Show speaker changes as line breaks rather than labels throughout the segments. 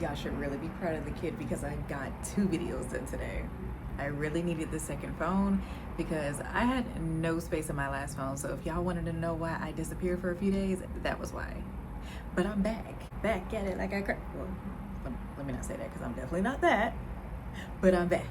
Y'all should really be proud of the kid because I got 2 videos done today. I really needed the second phone because I had no space in my last phone. So if y'all wanted to know why I disappeared for a few days, that was why. But I'm back at it like I cried. Well, let me not say that because I'm definitely not that. But I'm back.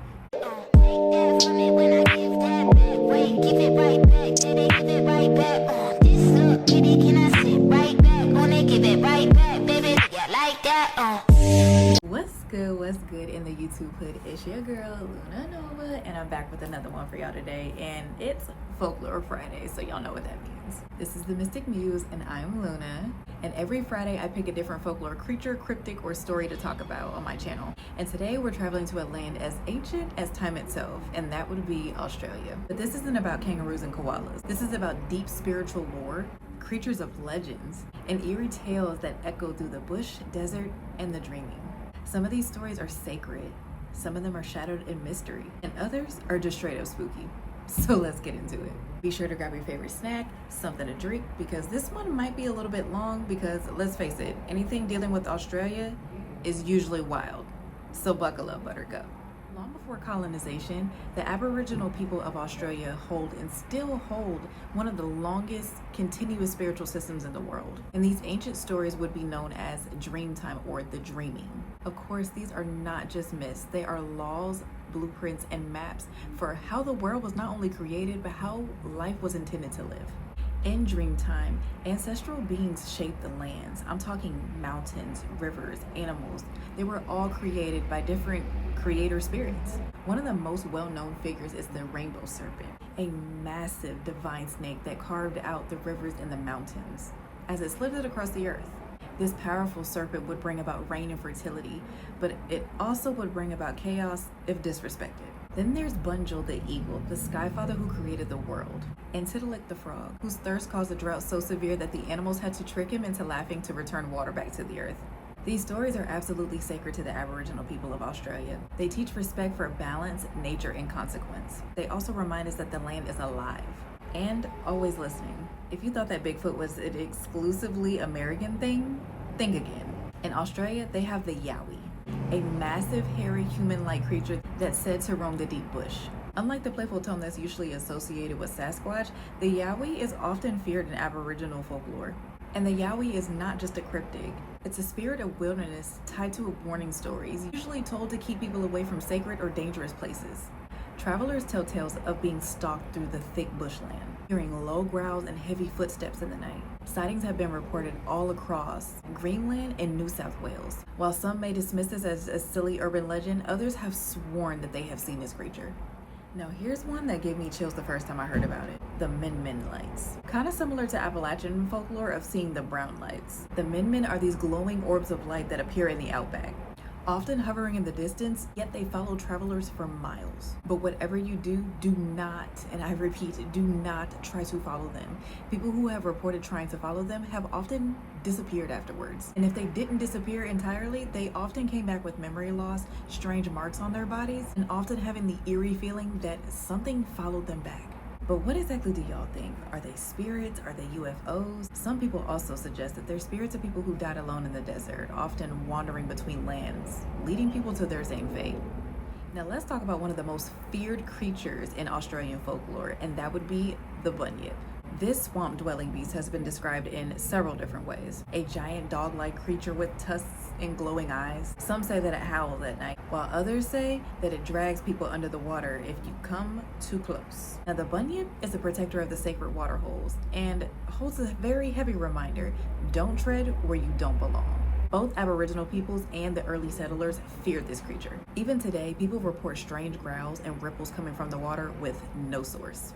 What's good in the YouTube hood? It's your girl Luna Nova, and I'm back with another one for y'all today, and it's Folklore Friday, so y'all know what that means. This is the Mystic Muse, and I'm Luna, and every Friday I pick a different folklore creature, cryptic, or story to talk about on my channel. And today we're traveling to a land as ancient as time itself, and that would be Australia. But this isn't about kangaroos and koalas. This is about deep spiritual lore, creatures of legends, and eerie tales that echo through the bush, desert, and the dreaming. Some of these stories are sacred, some of them are shadowed in mystery, and others are just straight up spooky. So let's get into it. Be sure to grab your favorite snack, something to drink, because this one might be a little bit long because let's face it, anything dealing with Australia is usually wild. So buckle up, buttercup. Long before colonization, the Aboriginal people of Australia hold and still hold one of the longest continuous spiritual systems in the world. And these ancient stories would be known as Dreamtime or the dreaming. Of course, these are not just myths, they are laws, blueprints, and maps for how the world was not only created, but how life was intended to live. In Dreamtime, ancestral beings shaped the lands. I'm talking mountains, rivers, animals. They were all created by different creator spirits. One of the most well-known figures is the rainbow serpent, a massive divine snake that carved out the rivers and the mountains as it slithered across the earth. This powerful serpent would bring about rain and fertility, but it also would bring about chaos if disrespected. Then there's Bunjil the eagle, the sky father who created the world, and Tiddalik the frog, whose thirst caused a drought so severe that the animals had to trick him into laughing to return water back to the earth. These stories are absolutely sacred to the Aboriginal people of Australia. They teach respect for balance, nature, and consequence. They also remind us that the land is alive and always listening. If you thought that Bigfoot was an exclusively American thing, think again. In Australia, they have the Yowie, a massive, hairy, human-like creature that's said to roam the deep bush. Unlike the playful tone that's usually associated with Sasquatch, the Yowie is often feared in Aboriginal folklore. And the Yowie is not just a cryptid. It's a spirit of wilderness tied to warning stories, usually told to keep people away from sacred or dangerous places. Travelers tell tales of being stalked through the thick bushland, hearing low growls and heavy footsteps in the night. Sightings have been reported all across Greenland and New South Wales. While some may dismiss this as a silly urban legend, others have sworn that they have seen this creature. Now here's one that gave me chills the first time I heard about it. The Minman lights. Kind of similar to Appalachian folklore of seeing the brown lights. The Minman are these glowing orbs of light that appear in the Outback, often hovering in the distance, yet they follow travelers for miles. But whatever you do, do not, and I repeat, do not try to follow them. People who have reported trying to follow them have often disappeared afterwards. And if they didn't disappear entirely, they often came back with memory loss, strange marks on their bodies, and often having the eerie feeling that something followed them back. But what exactly do y'all think? Are they spirits? Are they UFOs? Some people also suggest that they're spirits of people who died alone in the desert, often wandering between lands, leading people to their same fate. Now let's talk about one of the most feared creatures in Australian folklore, and that would be the Bunyip. This swamp-dwelling beast has been described in several different ways. A giant dog-like creature with tusks and glowing eyes. Some say that it howls at night, while others say that it drags people under the water if you come too close. Now the Bunyip is a protector of the sacred water holes and holds a very heavy reminder: don't tread where you don't belong. Both Aboriginal peoples and the early settlers feared this creature. Even today, people report strange growls and ripples coming from the water with no source.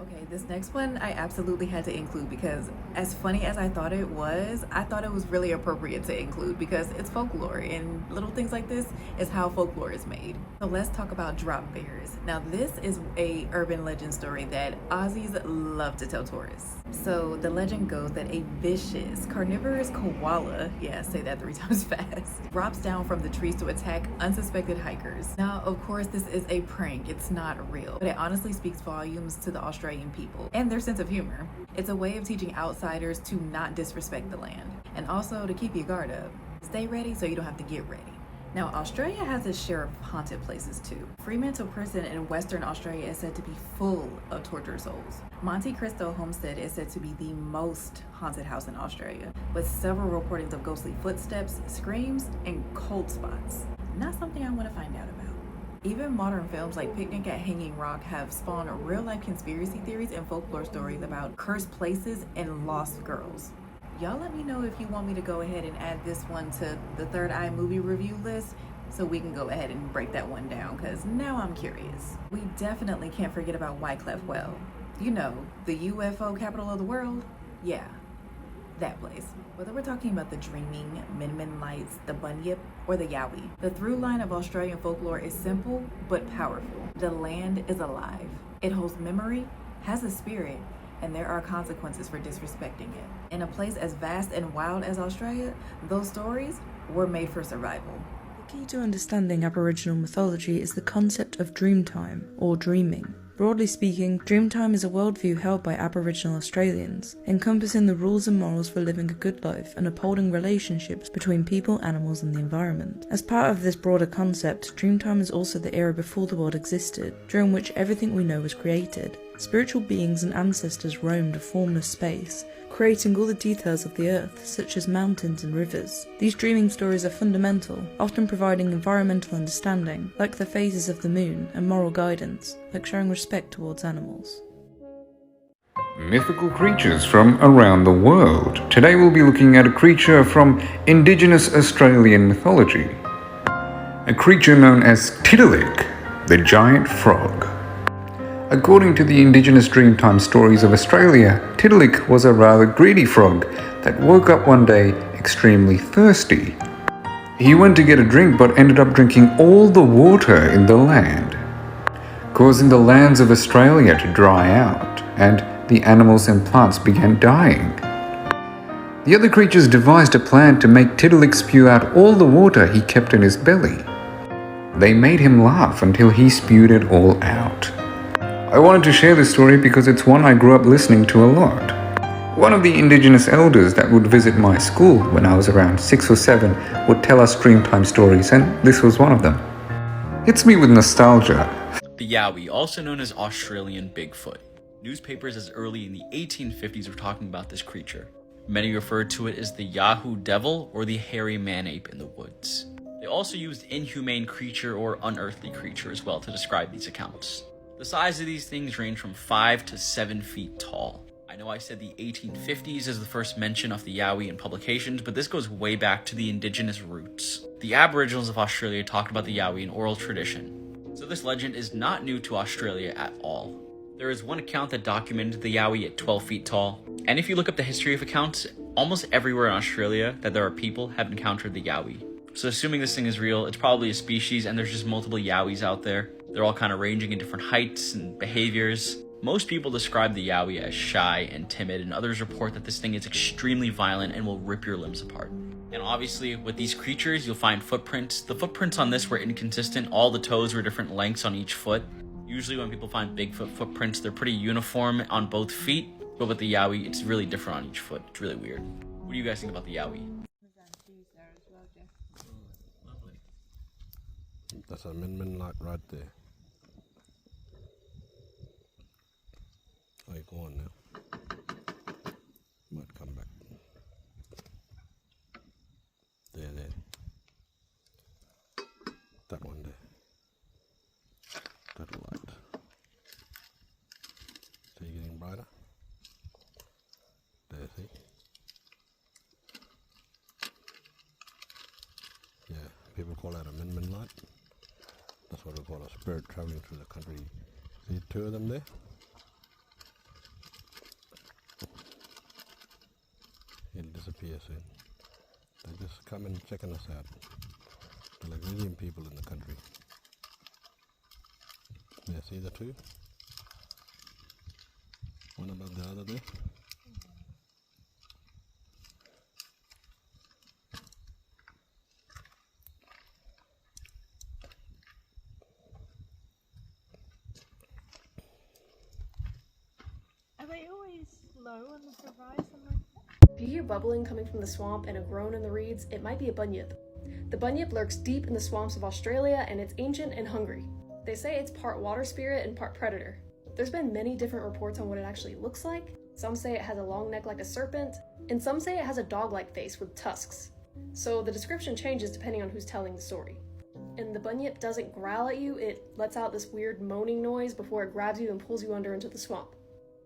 Okay, this next one I absolutely had to include because as funny as I thought it was really appropriate to include because it's folklore and little things like this is how folklore is made. So let's talk about drop bears. Now this is a urban legend story that Aussies love to tell tourists. So the legend goes that a vicious carnivorous koala, yeah, say that 3 times fast, drops down from the trees to attack unsuspected hikers. Now of course this is a prank, it's not real, but it honestly speaks volumes to the Australian people and their sense of humor. It's a way of teaching outsiders to not disrespect the land and also to keep your guard up. Stay ready so you don't have to get ready. Now, Australia has its share of haunted places too. Fremantle Prison in Western Australia is said to be full of tortured souls. Monte Cristo Homestead is said to be the most haunted house in Australia, with several reportings of ghostly footsteps, screams, and cold spots. Not something I want to find out about. Even modern films like Picnic at Hanging Rock have spawned real-life conspiracy theories and folklore stories about cursed places and lost girls. Y'all let me know if you want me to go ahead and add this one to the Third Eye movie review list so we can go ahead and break that one down, because now I'm curious. We definitely can't forget about Wycliffe Well. You know, the UFO capital of the world? Yeah, that place. Whether we're talking about the dreaming, Minman lights, the Bunyip, or the Yowie, the through line of Australian folklore is simple but powerful. The land is alive. It holds memory, has a spirit, and there are consequences for disrespecting it. In a place as vast and wild as Australia, those stories were made for survival.
The key to understanding Aboriginal mythology is the concept of dreamtime, or dreaming. Broadly speaking, dreamtime is a worldview held by Aboriginal Australians, encompassing the rules and morals for living a good life and upholding relationships between people, animals, and the environment. As part of this broader concept, dreamtime is also the era before the world existed, during which everything we know was created. Spiritual beings and ancestors roamed a formless space, creating all the details of the earth, such as mountains and rivers. These dreaming stories are fundamental, often providing environmental understanding, like the phases of the moon, and moral guidance, like showing respect towards animals.
Mythical creatures from around the world. Today we'll be looking at a creature from Indigenous Australian mythology. A creature known as Tiddalik, the giant frog. According to the Indigenous Dreamtime stories of Australia, Tiddalik was a rather greedy frog that woke up one day extremely thirsty. He went to get a drink but ended up drinking all the water in the land, causing the lands of Australia to dry out, and the animals and plants began dying. The other creatures devised a plan to make Tiddalik spew out all the water he kept in his belly. They made him laugh until he spewed it all out. I wanted to share this story because it's one I grew up listening to a lot. One of the Indigenous elders that would visit my school when I was around 6 or 7 would tell us Dreamtime stories, and this was one of them. Hits me with nostalgia.
The Yowie, also known as Australian Bigfoot. Newspapers as early in the 1850s were talking about this creature. Many referred to it as the Yahoo Devil or the hairy man-ape in the woods. They also used inhumane creature or unearthly creature as well to describe these accounts. The size of these things range from 5 to 7 feet tall. I know I said the 1850s is the first mention of the Yowie in publications, but this goes way back to the indigenous roots. The Aboriginals of Australia talked about the Yowie in oral tradition, so this legend is not new to Australia at all. There is one account that documented the Yowie at 12 feet tall, and if you look up the history of accounts, almost everywhere in Australia that there are people have encountered the Yowie. So assuming this thing is real, it's probably a species and there's just multiple Yowies out there. They're all kind of ranging in different heights and behaviors. Most people describe the Yowie as shy and timid, and others report that this thing is extremely violent and will rip your limbs apart. And obviously, with these creatures, you'll find footprints. The footprints on this were inconsistent. All the toes were different lengths on each foot. Usually when people find Bigfoot footprints, they're pretty uniform on both feet, but with the Yowie, it's really different on each foot. It's really weird. What do you guys think about the Yowie?
That's a Minman light right there. Oh, you go on now. Might come back. There. That one there. That light. See, getting brighter. There, see? Yeah, people call that a Minman light. That's what we call a spirit traveling through the country. See 2 of them there? It'll disappear soon. They just come and checking us out. They're like million people in the country. Yeah, see the 2? One above the other there.
Are they always low on the horizon like that?
If you hear bubbling coming from the swamp and a groan in the reeds, it might be a bunyip. The Bunyip lurks deep in the swamps of Australia, and it's ancient and hungry. They say it's part water spirit and part predator. There's been many different reports on what it actually looks like. Some say it has a long neck like a serpent, and some say it has a dog-like face with tusks. So the description changes depending on who's telling the story. And the Bunyip doesn't growl at you, it lets out this weird moaning noise before it grabs you and pulls you under into the swamp.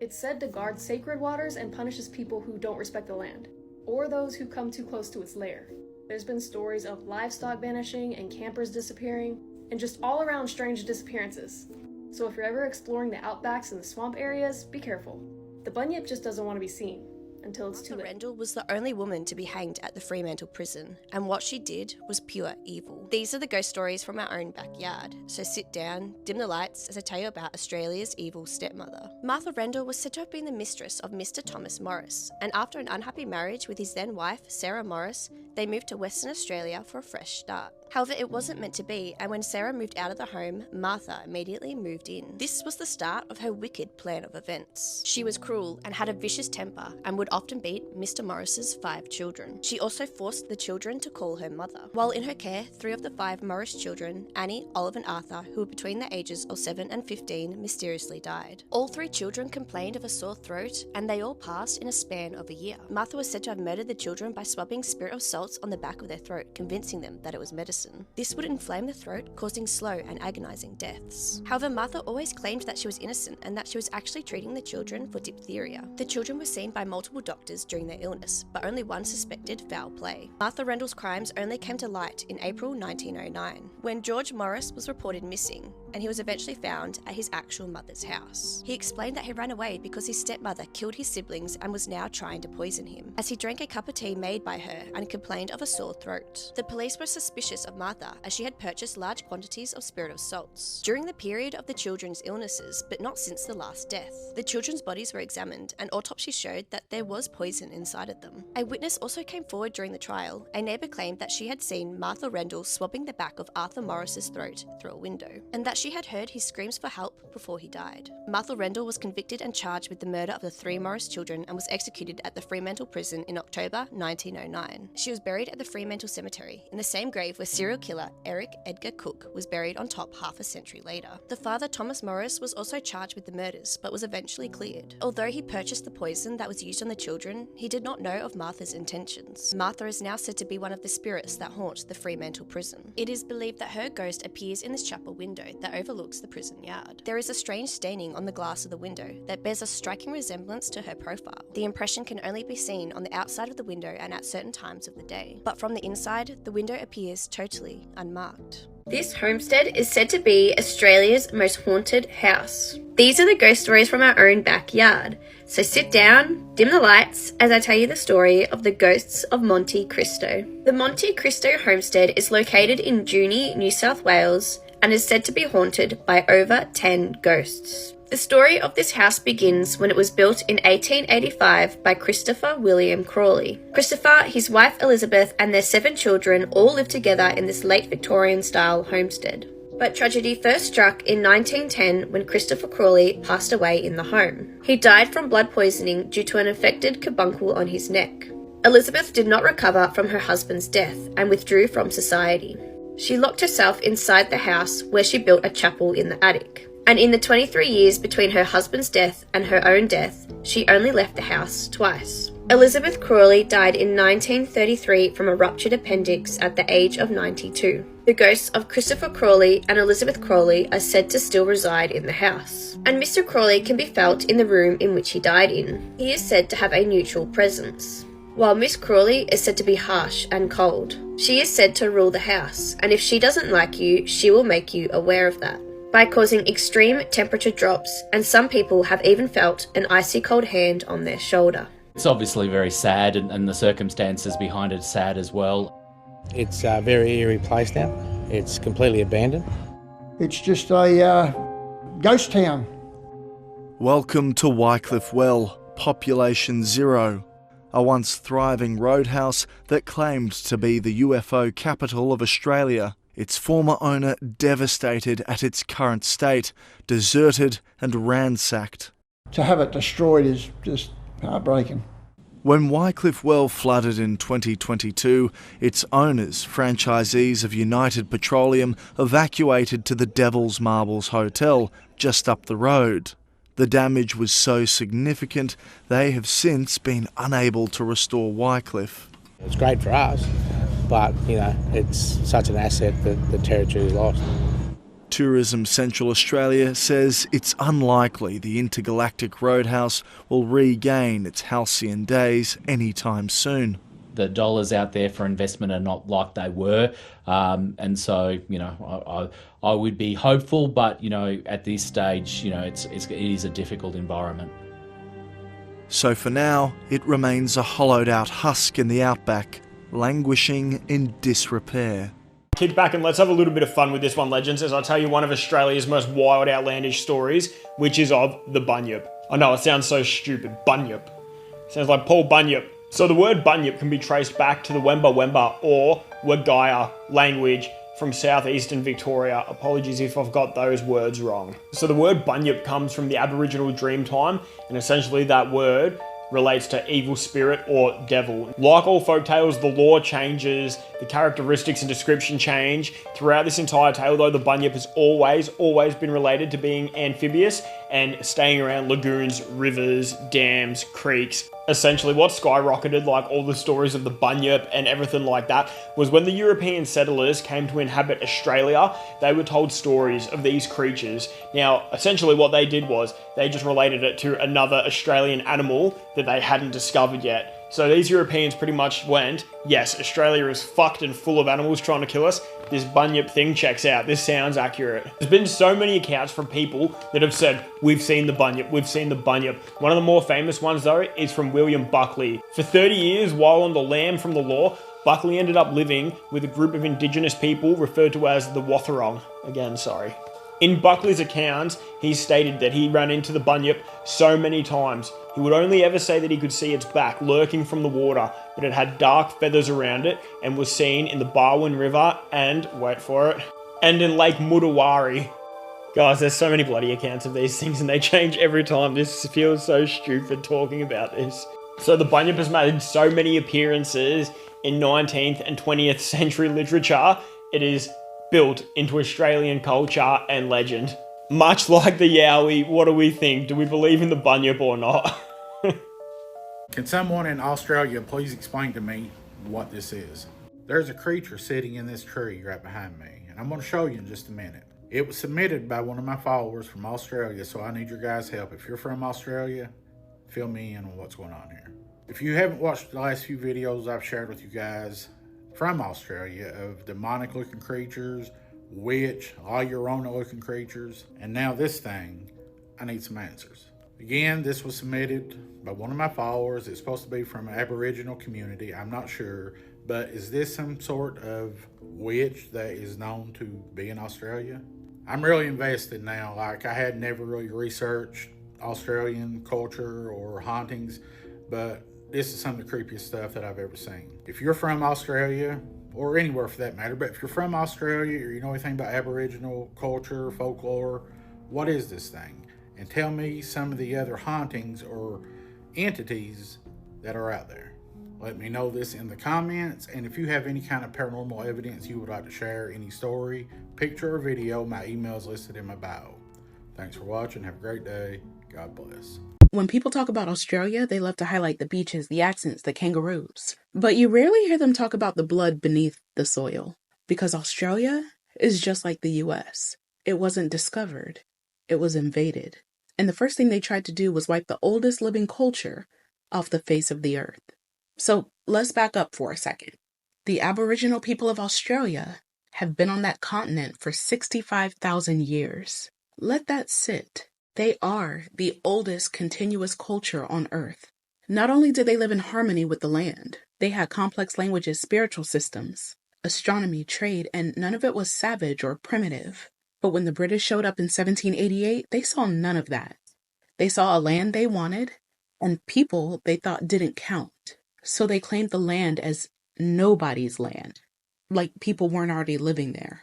It's said to guard sacred waters and punishes people who don't respect the land, or those who come too close to its lair. There's been stories of livestock vanishing and campers disappearing, and just all-around strange disappearances. So if you're ever exploring the outbacks and the swamp areas, be careful. The Bunyip just doesn't want to be seen, until it's too
Martha
late.
Rendell was the only woman to be hanged at the Fremantle prison, and what she did was pure evil. These are the ghost stories from our own backyard, so sit down, dim the lights as I tell you about Australia's evil stepmother. Martha Rendell was said to have been the mistress of Mr. Thomas Morris, and after an unhappy marriage with his then wife, Sarah Morris, they moved to Western Australia for a fresh start. However, it wasn't meant to be, and when Sarah moved out of the home, Martha immediately moved in. This was the start of her wicked plan of events. She was cruel and had a vicious temper, and would often beat Mr. Morris's 5 children. She also forced the children to call her mother. While in her care, 3 of the 5 Morris children, Annie, Olive and Arthur, who were between the ages of 7 and 15, mysteriously died. All 3 children complained of a sore throat, and they all passed in a span of a year. Martha was said to have murdered the children by swabbing spirit of salts on the back of their throat, convincing them that it was medicine. This would inflame the throat, causing slow and agonizing deaths. However, Martha always claimed that she was innocent and that she was actually treating the children for diphtheria. The children were seen by multiple doctors during their illness, but only one suspected foul play. Martha Rendell's crimes only came to light in April 1909, when George Morris was reported missing, and he was eventually found at his actual mother's house. He explained that he ran away because his stepmother killed his siblings and was now trying to poison him, as he drank a cup of tea made by her and complained of a sore throat. The police were suspicious of Martha as she had purchased large quantities of spirit of salts during the period of the children's illnesses, but not since the last death. The children's bodies were examined, and autopsies showed that there was poison inside of them. A witness also came forward during the trial. A neighbour claimed that she had seen Martha Rendell swabbing the back of Arthur Morris's throat through a window, and that she had heard his screams for help before he died. Martha Rendell was convicted and charged with the murder of the 3 Morris children and was executed at the Fremantle prison in October 1909. She was buried at the Fremantle cemetery, in the same grave where serial killer Eric Edgar Cook was buried on top half a century later. The father, Thomas Morris, was also charged with the murders, but was eventually cleared. Although he purchased the poison that was used on the children, he did not know of Martha's intentions. Martha is now said to be one of the spirits that haunt the Fremantle prison. It is believed that her ghost appears in this chapel window that overlooks the prison yard. There is a strange staining on the glass of the window that bears a striking resemblance to her profile. The impression can only be seen on the outside of the window and at certain times of the day, but from the inside, the window appears totally unmarked. This homestead is said to be Australia's most haunted house. These are the ghost stories from our own backyard. So sit down, dim the lights, as I tell you the story of the ghosts of Monte Cristo. The Monte Cristo homestead is located in Junee, New South Wales, and is said to be haunted by over 10 ghosts. The story of this house begins when it was built in 1885 by Christopher William Crawley. Christopher, his wife Elizabeth, and their 7 children all lived together in this late Victorian-style homestead. But tragedy first struck in 1910 when Christopher Crawley passed away in the home. He died from blood poisoning due to an infected carbuncle on his neck. Elizabeth did not recover from her husband's death and withdrew from society. She locked herself inside the house, where she built a chapel in the attic. And in the 23 years between her husband's death and her own death, she only left the house twice. Elizabeth Crawley died in 1933 from a ruptured appendix at the age of 92. The ghosts of Christopher Crawley and Elizabeth Crawley are said to still reside in the house. And Mr. Crawley can be felt in the room in which he died in. He is said to have a neutral presence, while Miss Crawley is said to be harsh and cold. She is said to rule the house, and if she doesn't like you, she will make you aware of that by causing extreme temperature drops, and some people have even felt an icy cold hand on their shoulder.
It's obviously very sad, and the circumstances behind it are sad as well.
It's a very eerie place now. It's completely abandoned.
It's just a ghost town.
Welcome to Wycliffe Well, population 0, a once thriving roadhouse that claimed to be the UFO capital of Australia. Its former owner devastated at its current state, deserted and ransacked.
To have it destroyed is just heartbreaking.
When Wycliffe Well flooded in 2022, its owners, franchisees of United Petroleum, evacuated to the Devil's Marbles Hotel just up the road. The damage was so significant, they have since been unable to restore Wycliffe.
It's great for us, but, it's such an asset that the territory is lost.
Tourism Central Australia says it's unlikely the intergalactic roadhouse will regain its halcyon days anytime soon.
The dollars out there for investment are not like they were, and so I would be hopeful, but at this stage, it is a difficult environment.
So for now, it remains a hollowed-out husk in the outback, languishing in disrepair.
Kick back and let's have a little bit of fun with this one, legends, as I tell you one of Australia's most wild, outlandish stories, which is of the Bunyip. I know, it sounds so stupid. Bunyip. Sounds like Paul Bunyip. So the word Bunyip can be traced back to the Wemba or Wagaya language from southeastern Victoria. Apologies if I've got those words wrong. So the word Bunyip comes from the Aboriginal Dreamtime, and essentially that word relates to evil spirit or devil. Like all folk tales, the lore changes, the characteristics and description change. Throughout this entire tale, though, the Bunyip has always been related to being amphibious and staying around lagoons, rivers, dams, creeks. Essentially, what skyrocketed like all the stories of the Bunyip and everything like that was when the European settlers came to inhabit Australia, they were told stories of these creatures. Now, essentially what they did was they just related it to another Australian animal that they hadn't discovered yet. So these Europeans pretty much went, yes, Australia is fucked and full of animals trying to kill us. This Bunyip thing checks out. This sounds accurate. There's been so many accounts from people that have said, we've seen the Bunyip, we've seen the Bunyip. One of the more famous ones, though, is from William Buckley. For 30 years, while on the lam from the law, Buckley ended up living with a group of indigenous people referred to as the Wathaurong. Again, sorry. In Buckley's accounts, he stated that he ran into the Bunyip so many times. He would only ever say that he could see its back lurking from the water, but it had dark feathers around it and was seen in the Barwon River and, wait for it, and in Lake Mudawari. Guys, there's so many bloody accounts of these things and they change every time. This feels so stupid talking about this. So the Bunyip has made so many appearances in 19th and 20th century literature, it is built into Australian culture and legend. Much like the Yowie, what do we think? Do we believe in the Bunyip or not?
Can someone in Australia please explain to me what this is? There's a creature sitting in this tree right behind me, and I'm going to show you in just a minute. It was submitted by one of my followers from Australia, so I need your guys' help. If you're from Australia, fill me in on what's going on here. If you haven't watched the last few videos I've shared with you guys from Australia of demonic looking creatures, witch, La Llorona looking creatures, and now this thing, I need some answers. Again, this was submitted by one of my followers. It's supposed to be from an Aboriginal community. I'm not sure, but is this some sort of witch that is known to be in Australia? I'm really invested now. Like, I had never really researched Australian culture or hauntings, but this is some of the creepiest stuff that I've ever seen. If you're from Australia, or anywhere for that matter, but if you're from Australia or you know anything about Aboriginal culture, folklore, what is this thing? And tell me some of the other hauntings or entities that are out there. Let me know this in the comments, and if you have any kind of paranormal evidence you would like to share, any story, picture, or video, my email is listed in my bio. Thanks for watching. Have a great day. God bless.
When people talk about Australia, they love to highlight the beaches, the accents, the kangaroos. But you rarely hear them talk about the blood beneath the soil. Because Australia is just like the US. It wasn't discovered. It was invaded. And the first thing they tried to do was wipe the oldest living culture off the face of the earth. So let's back up for a second. The Aboriginal people of Australia have been on that continent for 65,000 years. Let that sit. They are the oldest continuous culture on Earth. Not only did they live in harmony with the land, they had complex languages, spiritual systems, astronomy, trade, and none of it was savage or primitive. But when the British showed up in 1788, they saw none of that. They saw a land they wanted and people they thought didn't count. So they claimed the land as nobody's land, like people weren't already living there.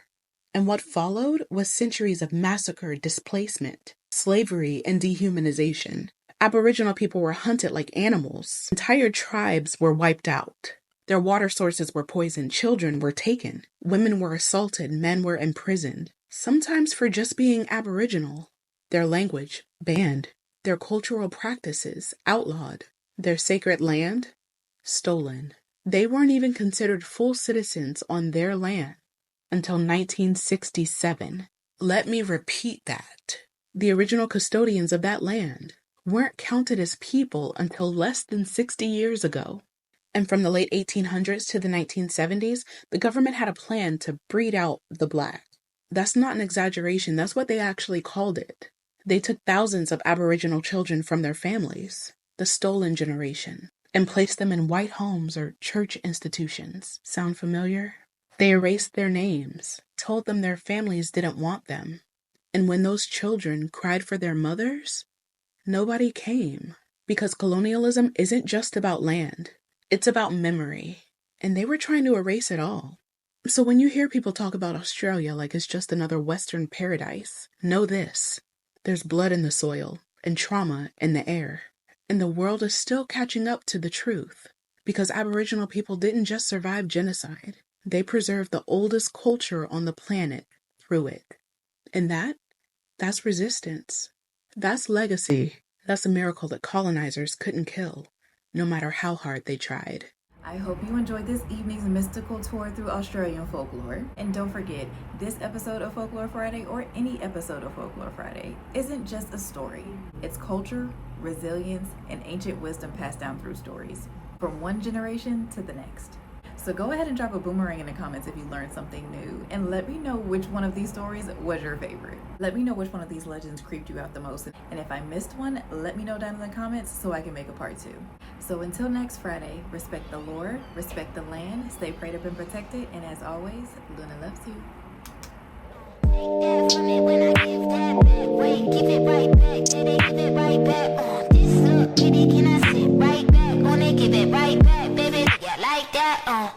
And what followed was centuries of massacre, displacement, slavery, and dehumanization. Aboriginal people were hunted like animals. Entire tribes were wiped out. Their water sources were poisoned. Children were taken. Women were assaulted. Men were imprisoned, sometimes for just being Aboriginal. Their language banned. Their cultural practices outlawed. Their sacred land stolen. They weren't even considered full citizens on their land until 1967. Let me repeat that. The original custodians of that land weren't counted as people until less than 60 years ago. And from the late 1800s to the 1970s, the government had a plan to breed out the Black. That's not an exaggeration. That's what they actually called it. They took thousands of Aboriginal children from their families, the stolen generation, and placed them in white homes or church institutions. Sound familiar? They erased their names, told them their families didn't want them. And when those children cried for their mothers, nobody came. Because colonialism isn't just about land. It's about memory. And they were trying to erase it all. So when you hear people talk about Australia like it's just another Western paradise, know this. There's blood in the soil and trauma in the air. And the world is still catching up to the truth. Because Aboriginal people didn't just survive genocide. They preserved the oldest culture on the planet through it. And that's resistance. That's legacy. That's a miracle that colonizers couldn't kill, no matter how hard they tried.
I hope you enjoyed this evening's mystical tour through Australian folklore. And don't forget, this episode of Folklore Friday, or any episode of Folklore Friday, isn't just a story. It's culture, resilience, and ancient wisdom passed down through stories, from one generation to the next. So go ahead and drop a boomerang in the comments if you learned something new, and let me know which one of these stories was your favorite. Let me know which one of these legends creeped you out the most, and if I missed one, let me know down in the comments so I can make a part 2. So until next Friday, respect the lore, respect the land, stay prayed up and protected, and as always, Luna loves you.
When I give that back, wait, give it right back, did they give it right back? This up, baby, can I sit right back? Wanna give it right back, baby, yeah, like that,